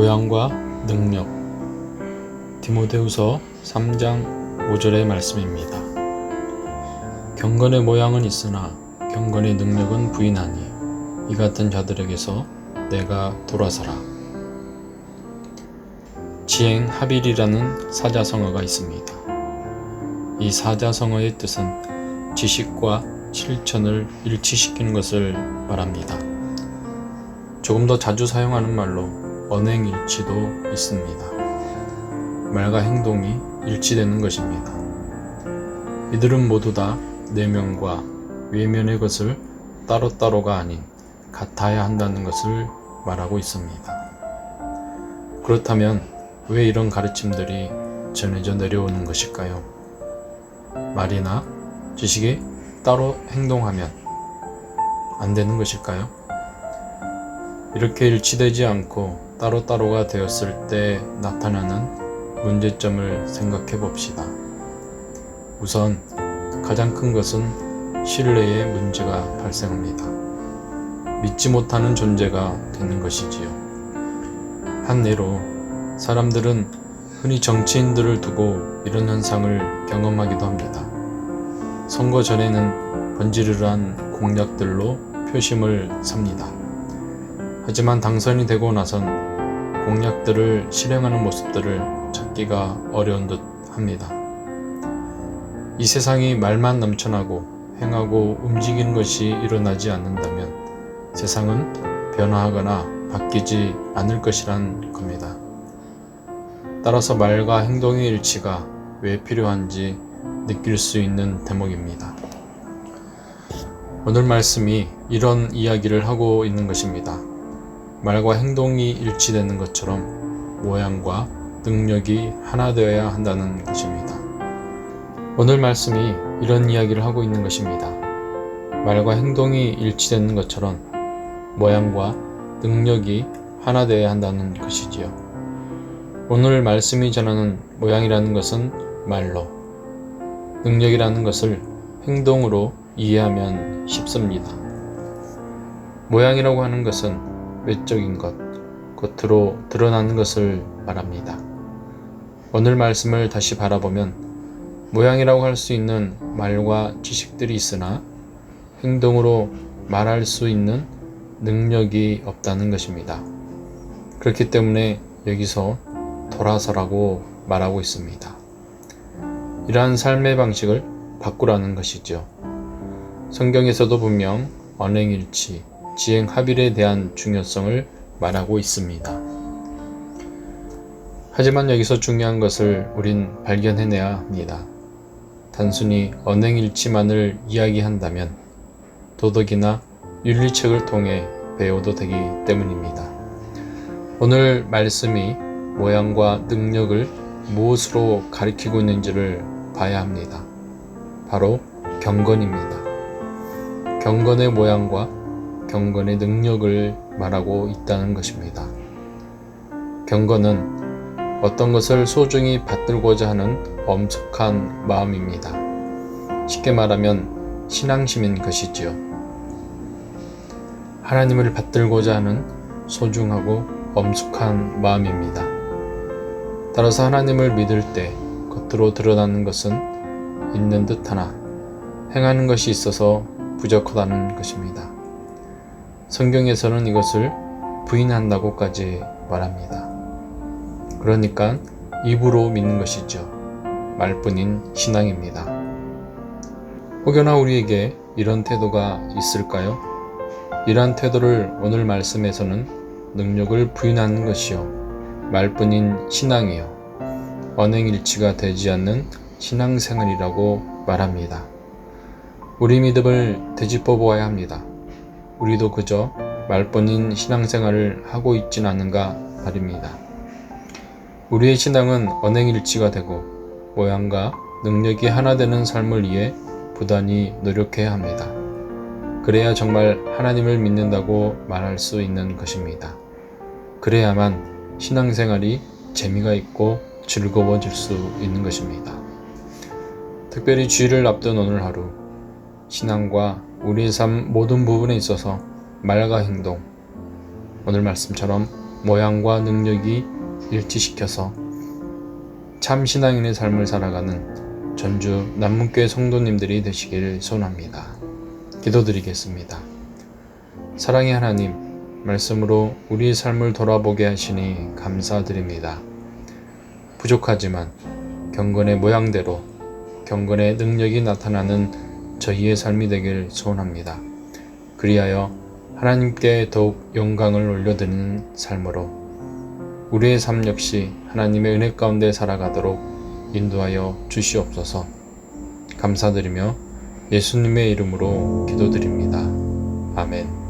모양과 능력. 디모데후서 3장 5절의 말씀입니다. 경건의 모양은 있으나 경건의 능력은 부인하니 이 같은 자들에게서 내가 돌아서라. 지행하빌이라는 사자성어가 있습니다. 이 사자성어의 뜻은 지식과 실천을 일치시키는 것을 말합니다. 조금 더 자주 사용하는 말로 언행일치도 있습니다. 말과 행동이 일치되는 것입니다. 이들은 모두 다 내면과 외면의 것을 따로따로가 아닌 같아야 한다는 것을 말하고 있습니다. 그렇다면 왜 이런 가르침들이 전해져 내려오는 것일까요? 말이나 지식이 따로 행동하면 안 되는 것일까요? 이렇게 일치되지 않고 따로따로가 되었을 때 나타나는 문제점을 생각해 봅시다. 우선 가장 큰 것은 신뢰의 문제가 발생합니다. 믿지 못하는 존재가 되는 것이지요. 한 예로 사람들은 흔히 정치인들을 두고 이런 현상을 경험하기도 합니다. 선거 전에는 번지르르한 공약들로 표심을 삽니다. 하지만 당선이 되고 나선 공약들을 실행하는 모습들을 찾기가 어려운 듯 합니다. 이 세상이 말만 넘쳐나고 행하고 움직이는 것이 일어나지 않는다면 세상은 변화하거나 바뀌지 않을 것이란 겁니다. 따라서 말과 행동의 일치가 왜 필요한지 느낄 수 있는 대목입니다. 오늘 말씀이 이런 이야기를 하고 있는 것입니다. 말과 행동이 일치되는 것처럼 모양과 능력이 하나 되어야 한다는 것입니다. 오늘 말씀이 이런 이야기를 하고 있는 것입니다. 말과 행동이 일치되는 것처럼 모양과 능력이 하나 되어야 한다는 것이지요. 오늘 말씀이 전하는 모양이라는 것은 말로, 능력이라는 것을 행동으로 이해하면 쉽습니다. 모양이라고 하는 것은 외적인 것, 겉으로 드러나는 것을 말합니다. 오늘 말씀을 다시 바라보면 모양이라고 할 수 있는 말과 지식들이 있으나 행동으로 말할 수 있는 능력이 없다는 것입니다. 그렇기 때문에 여기서 돌아서라고 말하고 있습니다. 이러한 삶의 방식을 바꾸라는 것이죠. 성경에서도 분명 언행일치, 지행합일에 대한 중요성을 말하고 있습니다. 하지만 여기서 중요한 것을 우린 발견해내야 합니다. 단순히 언행일치만을 이야기한다면 도덕이나 윤리책을 통해 배워도 되기 때문입니다. 오늘 말씀이 모양과 능력을 무엇으로 가리키고 있는지를 봐야 합니다. 바로 경건입니다. 경건의 모양과 경건의 능력을 말하고 있다는 것입니다. 경건은 어떤 것을 소중히 받들고자 하는 엄숙한 마음입니다. 쉽게 말하면 신앙심인 것이지요. 하나님을 받들고자 하는 소중하고 엄숙한 마음입니다. 따라서 하나님을 믿을 때 겉으로 드러나는 것은 있는 듯하나 행하는 것이 있어서 부족하다는 것입니다. 성경에서는 이것을 부인한다고까지 말합니다. 그러니까 입으로 믿는 것이죠. 말뿐인 신앙입니다. 혹여나 우리에게 이런 태도가 있을까요? 이러한 태도를 오늘 말씀에서는 능력을 부인하는 것이요, 말뿐인 신앙이요, 언행일치가 되지 않는 신앙생활이라고 말합니다. 우리 믿음을 되짚어 보아야 합니다. 우리도 그저 말뿐인 신앙생활을 하고 있진 않은가 말입니다. 우리의 신앙은 언행일치가 되고 모양과 능력이 하나 되는 삶을 위해 부단히 노력해야 합니다. 그래야 정말 하나님을 믿는다고 말할 수 있는 것입니다. 그래야만 신앙생활이 재미가 있고 즐거워질 수 있는 것입니다. 특별히 주일을 앞둔 오늘 하루, 신앙과 우리의 삶 모든 부분에 있어서 말과 행동, 오늘 말씀처럼 모양과 능력이 일치시켜서 참 신앙인의 삶을 살아가는 전주 남문교회 성도님들이 되시길 소원합니다. 기도드리겠습니다. 사랑의 하나님, 말씀으로 우리의 삶을 돌아보게 하시니 감사드립니다. 부족하지만 경건의 모양대로 경건의 능력이 나타나는 저희의 삶이 되길 소원합니다. 그리하여 하나님께 더욱 영광을 올려드리는 삶으로 우리의 삶 역시 하나님의 은혜 가운데 살아가도록 인도하여 주시옵소서. 감사드리며 예수님의 이름으로 기도드립니다. 아멘.